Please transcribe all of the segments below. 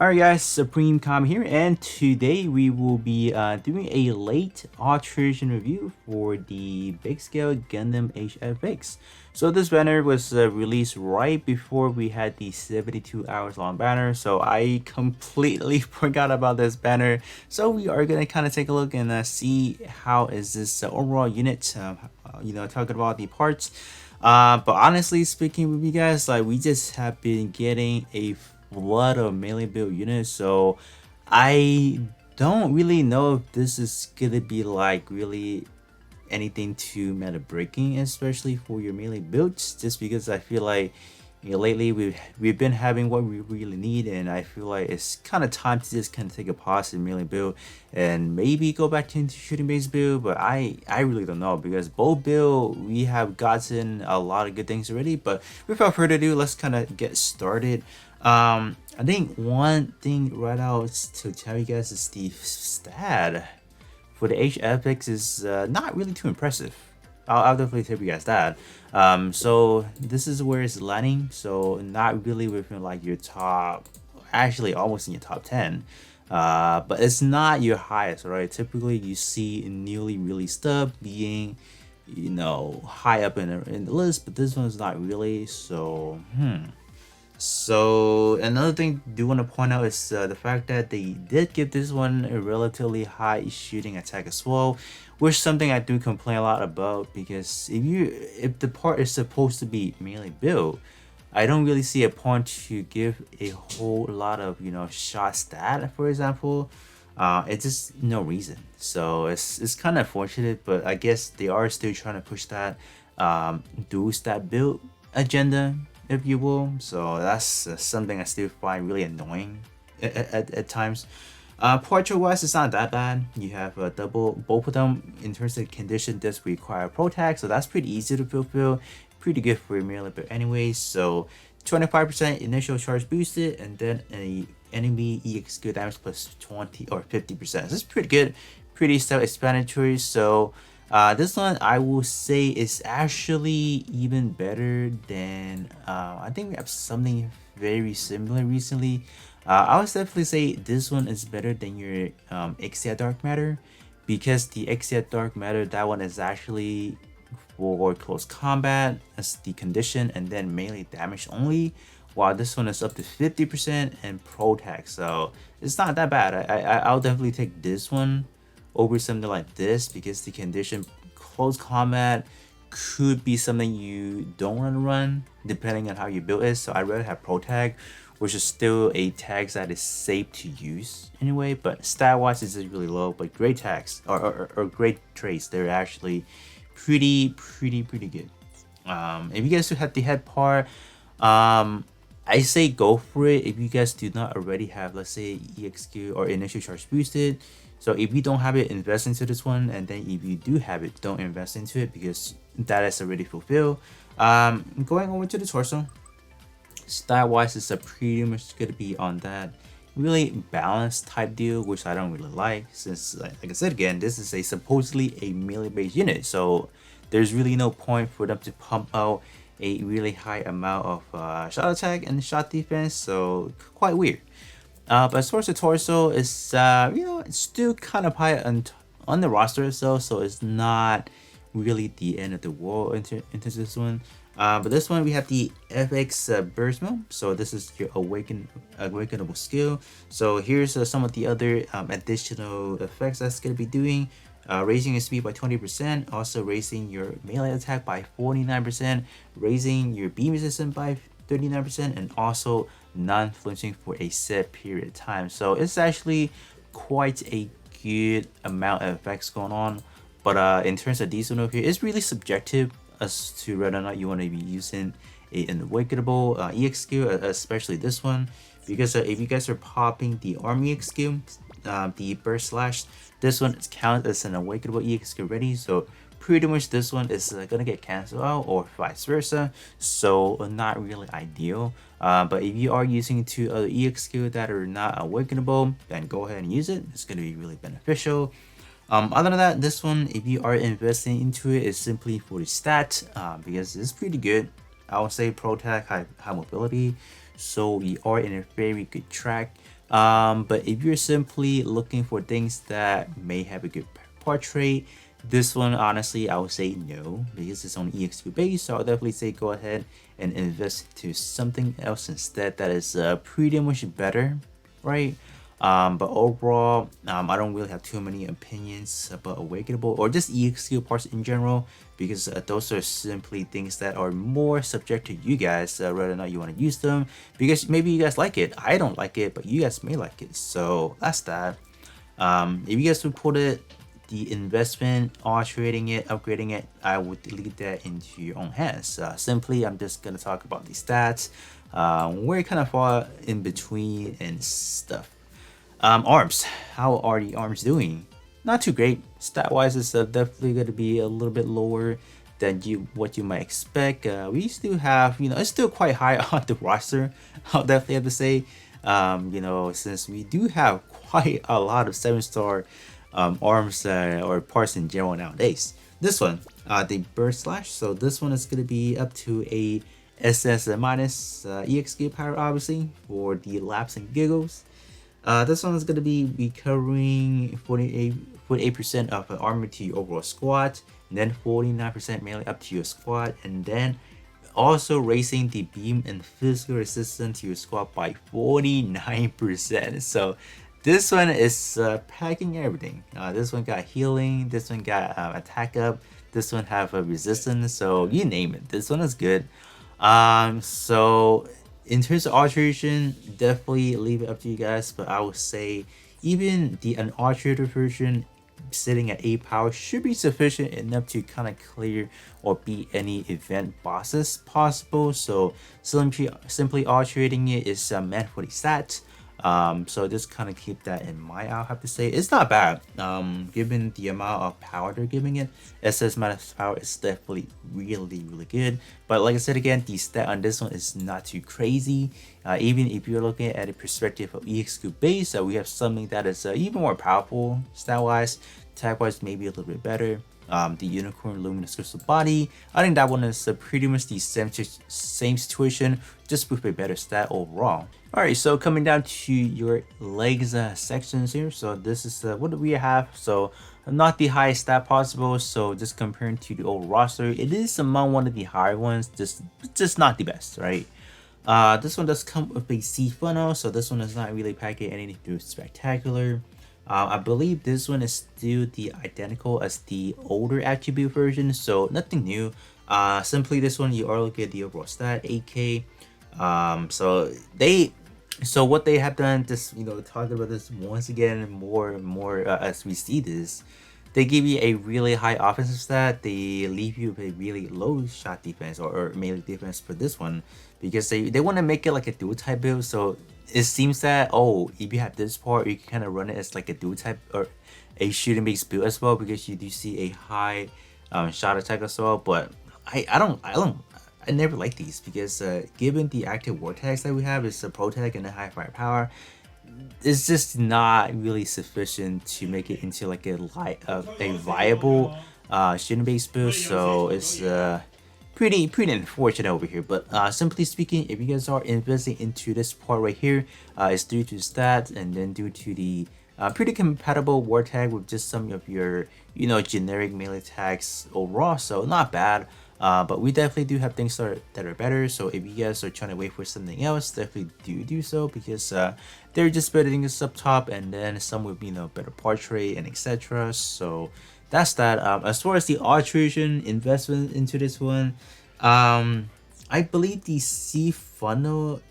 Alright guys, Supreme Com here, and today we will be doing a late alteration review for the big scale Gundam HFX. So this banner was released right before we had the 72 hours long banner, so I completely forgot about this banner. So we are going to kind of take a look and see how is this overall unit, talking about the parts. But honestly speaking with you guys, like we just have been getting a lot of melee build units, so I don't really know if this is gonna be like really anything too meta breaking, especially for your melee builds, just because I feel like lately we've been having what we really need, and I feel like it's kind of time to just kind of take a pause in melee build and maybe go back to shooting based build. But I really don't know, because both build we have gotten a lot of good things already. But without further ado, let's kind of get started. I think one thing right out to tell you guys is the stat for the HFX is not really too impressive. I'll definitely tell you guys that. So this is where it's landing. So not really within like your top, actually almost in your top 10. But it's not your highest, right? Typically you see newly released stuff being, high up in the list, but this one's not really. So so another thing I do want to point out is the fact that they did give this one a relatively high shooting attack as well, which is something I do complain a lot about, because if the part is supposed to be melee build, I don't really see a point to give a whole lot of shot stat, for example. It's just no reason. So it's kind of unfortunate, but I guess they are still trying to push that dual stat build agenda, if you will. So that's something I still find really annoying at times. Portrait wise, it's not that bad. You have a double, both of them in terms of condition does require pro tag, so that's pretty easy to fulfill. Pretty good for your melee, but anyways. So 25% initial charge boosted, and then a enemy EX skill damage plus 20 or 50%. This is pretty good, pretty self-explanatory. So this one I will say is actually even better than I think we have something very similar recently. I would definitely say this one is better than your Exia Dark Matter, because the Exia Dark Matter, that one is actually for close combat as the condition, and then melee damage only, while this one is up to 50% and pro tag. So it's not that bad. I'll definitely take this one over something like this, because the condition close combat could be something you don't want to run depending on how your build is. So I'd rather have pro tag, which is still a tag that is safe to use anyway, but stat wise it's just really low. But great tags or great traits, they're actually pretty good. If you guys do have the head part, I say go for it if you guys do not already have, let's say, EXQ or initial charge boosted. So if you don't have it, invest into this one, and then if you do have it, don't invest into it, because that is already fulfilled. Going over to the torso, style wise it's a pretty much gonna be on that really balanced type deal, which I don't really like, since like I said again, this is a supposedly a melee based unit, so there's really no point for them to pump out a really high amount of shot attack and shot defense. So quite weird. But as far as the torso, is it's still kind of high on the roster itself, so it's not really the end of the world into this one. But this one we have the FX burst mode. So this is your awakenable skill. So here's some of the other additional effects that's gonna be doing. Raising your speed by 20%, also raising your melee attack by 49%, raising your beam resistance by 39%, and also non-flinching for a set period of time. So it's actually quite a good amount of effects going on. But in terms of these one over here, it's really subjective as to whether or not you want to be using an awakenable EX skill, especially this one, because if you guys are popping the army EX skill, the burst slash, this one is counted as an awakenable EX already, so pretty much this one is gonna get cancelled out, or vice versa. So not really ideal. But if you are using two other EX skills that are not awakenable, then go ahead and use it. It's gonna be really beneficial. Other than that, this one, if you are investing into it, is simply for the stat, because it's pretty good. I would say pro tag, high mobility, so we are in a very good track. But if you're simply looking for things that may have a good portrait, this one honestly I would say no, because it's on EXP base. So I'll definitely say go ahead and invest to something else instead that is pretty much better, right? But overall, I don't really have too many opinions about Awakenable or just EXQ parts in general, because those are simply things that are more subject to you guys, whether or not you want to use them, because maybe you guys like it. I don't like it, but you guys may like it. So that's that. If you guys would put it, the investment, altering it, upgrading it, I would leave that into your own hands. Simply, I'm just gonna talk about the stats, where it kind of fall in between and stuff. Arms. How are the arms doing? Not too great. Stat wise, it's definitely going to be a little bit lower than what you might expect. We still have, it's still quite high on the roster. I'll definitely have to say, since we do have quite a lot of 7-star arms or parts in general nowadays. This one, the Burst Slash. So this one is going to be up to a SS minus EXP power, obviously, for the laps and giggles. This one is going to be recovering 48% of armor to your overall squad, and then 49% melee up to your squad, and then also raising the beam and physical resistance to your squad by 49%. So this one is packing everything. This one got healing, this one got attack up, this one have a resistance, so you name it. This one is good. So in terms of alteration, definitely leave it up to you guys, but I would say even the unalterated version sitting at 8 power should be sufficient enough to kind of clear or beat any event bosses possible. So simply alterating it is meant for the stats. So just kind of keep that in mind. I'll have to say it's not bad. Given the amount of power they're giving it, SS minus power is definitely really good. But like I said again, the stat on this one is not too crazy. Even if you're looking at a perspective of EXQ base, we have something that is even more powerful stat wise, attack wise maybe a little bit better. The Unicorn Luminous Crystal Body, I think that one is pretty much the same situation, just with a better stat overall. Alright, so coming down to your legs sections here, so this is what do we have. So not the highest stat possible, so just comparing to the old roster, it is among one of the higher ones, just not the best, right? This one does come with a C funnel, so this one is not really packing anything too spectacular. I believe this one is still the identical as the older attribute version, so nothing new. Simply this one, you are looking at the overall stat 8k. So what they have done, just talking about this once again more and more as we see this, they give you a really high offensive stat, they leave you with a really low shot defense or melee defense for this one, because they want to make it like a dual type build. So it seems that, oh, if you have this part, you can kind of run it as like a dual type or a shooting based build as well, because you do see a high shot attack as well. But I never like these, because given the active war tags that we have, it's a pro tag and a high firepower, it's just not really sufficient to make it into like a viable shooting based build. So it's pretty unfortunate over here. But simply speaking, if you guys are investing into this part right here, it's due to stats and then due to the pretty compatible war tag with just some of your generic melee tags overall, so not bad. But we definitely do have things that are better. So if you guys are trying to wait for something else, definitely do so, because they're just better things up top, and then some with better portrait and etc. So that's that. As far as the alteration investment into this one, I believe the C funnel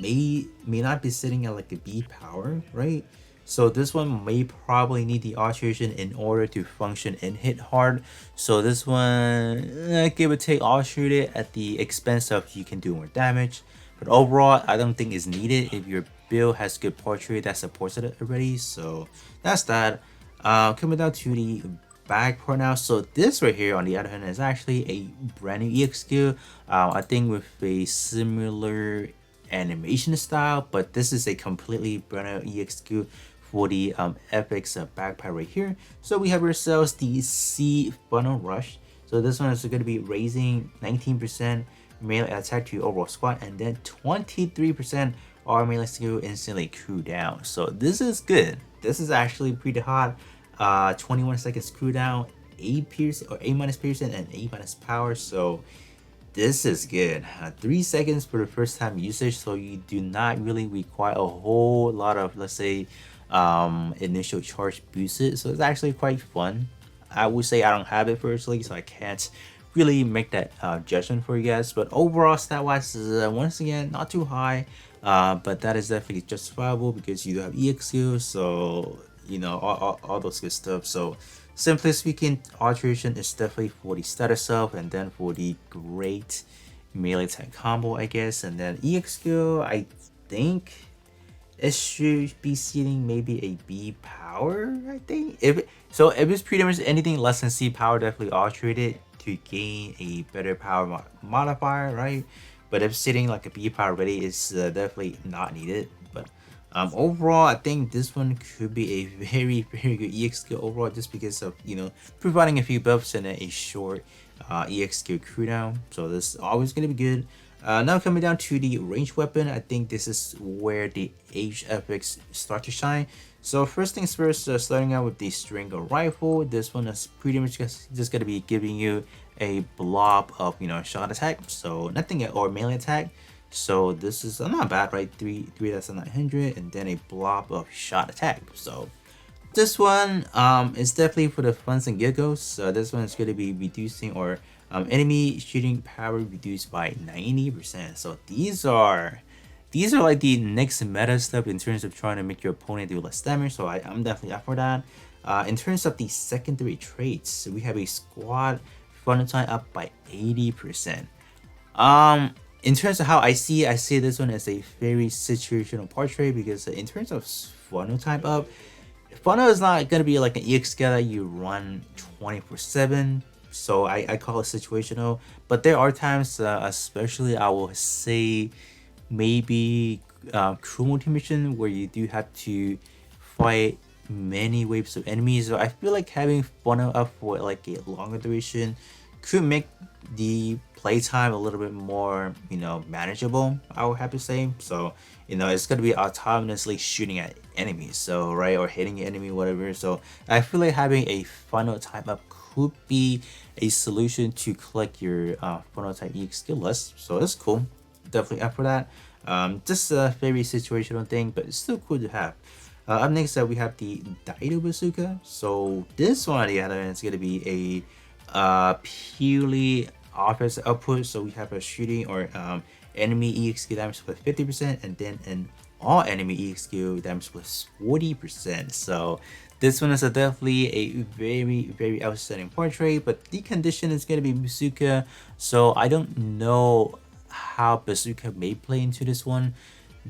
may not be sitting at like a B power, right? So this one may probably need the alteration in order to function and hit hard. So this one, give or take, alterate it at the expense of you can do more damage. But overall, I don't think it's needed if your build has good portrait that supports it already. So that's that. Coming down to the back part now. So this right here, on the other hand, is actually a brand new EXQ. I think with a similar animation style, but this is a completely brand new EXQ for the FX backpack right here. So we have ourselves the C Funnel Rush. So this one is going to be raising 19% melee attack to your overall squad, and then 23% or melee skill instantly cooldown. So this is good. This is actually pretty hot. 21 seconds cooldown, 8 piercing or 8 minus piercing and 8 minus power. So this is good. 3 seconds for the first time usage, so you do not really require a whole lot of, let's say, initial charge boosted. So it's actually quite fun. I would say I don't have it personally, so I can't really make that judgment for you guys. But overall, stat wise, is once again not too high, but that is definitely justifiable because you do have EXQ, so you know all those good stuff. So simply speaking, Alteration is definitely for the stat itself, and then for the great melee attack combo, I guess, and then EXQ, I think it should be seating maybe a B power, I think. If it's pretty much anything less than C power, definitely alterate it to gain a better power modifier, right? But if sitting like a B power already, is definitely not needed. But overall, I think this one could be a very good EX skill overall, just because of, you know, providing a few buffs and a short EX skill cooldown. So this is always gonna be good. Now coming down to the ranged weapon, I think this is where the HFX start to shine. So first things first, starting out with the Stringer rifle. This one is pretty much just gonna be giving you a blob of, you know, shot attack, so nothing, or melee attack. So this is not bad, right? 3 that's a 900, and then a blob of shot attack. So this one is definitely for the funs and giggles. This one is going to be reducing or enemy shooting power reduced by 90%. So these are like the next meta step in terms of trying to make your opponent do less damage. So I'm definitely up for that. In terms of the secondary traits, we have a squad frontal time up by 80%. In terms of how I see this one as a very situational portrait, because in terms of frontal time up, funnel is not gonna be like an EX skill that you run 24/7. So I call it situational. But there are times, especially I will say maybe crew multi-mission, where you do have to fight many waves of enemies. So I feel like having funnel up for like a longer duration could make the playtime a little bit more, you know, manageable, I would have to say. So, you know, it's gonna be autonomously shooting at enemies, so right, or hitting an enemy, whatever. So I feel like having a funnel time up could be a solution to collect your funnel type EX skill list. So that's cool, definitely up for that. Just a very situational thing, but it's still cool to have. Up next, we have the Daido Bazooka. So this one on the other hand is gonna be a purely offensive output. So we have a shooting or enemy EXQ damage plus 50%, and then an all enemy EXQ damage plus 40%. So this one is definitely a very outstanding portrait, but the condition is going to be bazooka. So I don't know how bazooka may play into this one,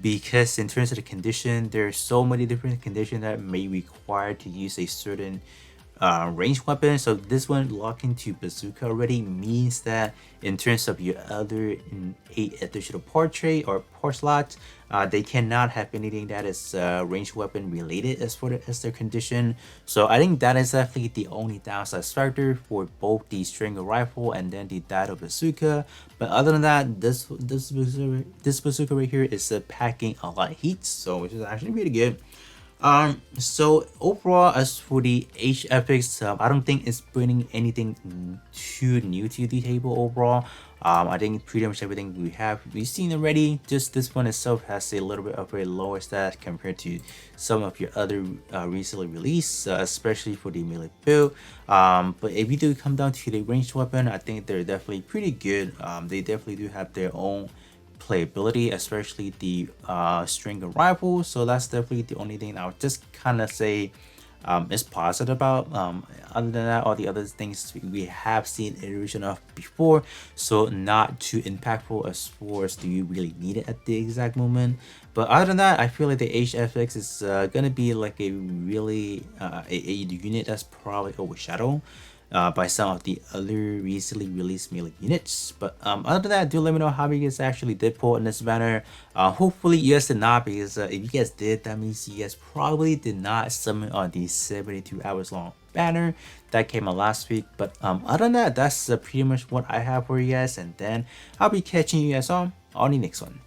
because in terms of the condition, there are so many different conditions that may require to use a certain ranged weapon. So this one locking to bazooka already means that in terms of your other 8 additional portrait or port slots, they cannot have anything that is ranged weapon related as their condition. So I think that is definitely the only downside factor for both the Stringer rifle and then the Daido bazooka. But other than that, this bazooka right here is packing a lot of heat, so which is actually pretty good. So overall, as for the HFX, I don't think it's bringing anything too new to the table overall. I think pretty much everything we've seen already. Just this one itself has a little bit of a lower stat compared to some of your other recently released, especially for the melee build. But if you do come down to the ranged weapon, I think they're definitely pretty good. They definitely do have their own playability, especially the Stringer rifle. So that's definitely the only thing I would just kind of say is positive about. Other than that, all the other things we have seen iteration of before, so not too impactful as far as do you really need it at the exact moment. But other than that, I feel like the HFX is gonna be like a really a unit that's probably overshadowed by some of the other recently released melee units. But other than that, do let me know how you guys actually did pull in this banner. Hopefully you guys did not, because if you guys did, that means you guys probably did not summon on the 72 hours long banner that came out last week. But other than that, that's pretty much what I have for you guys, and then I'll be catching you guys on the next one.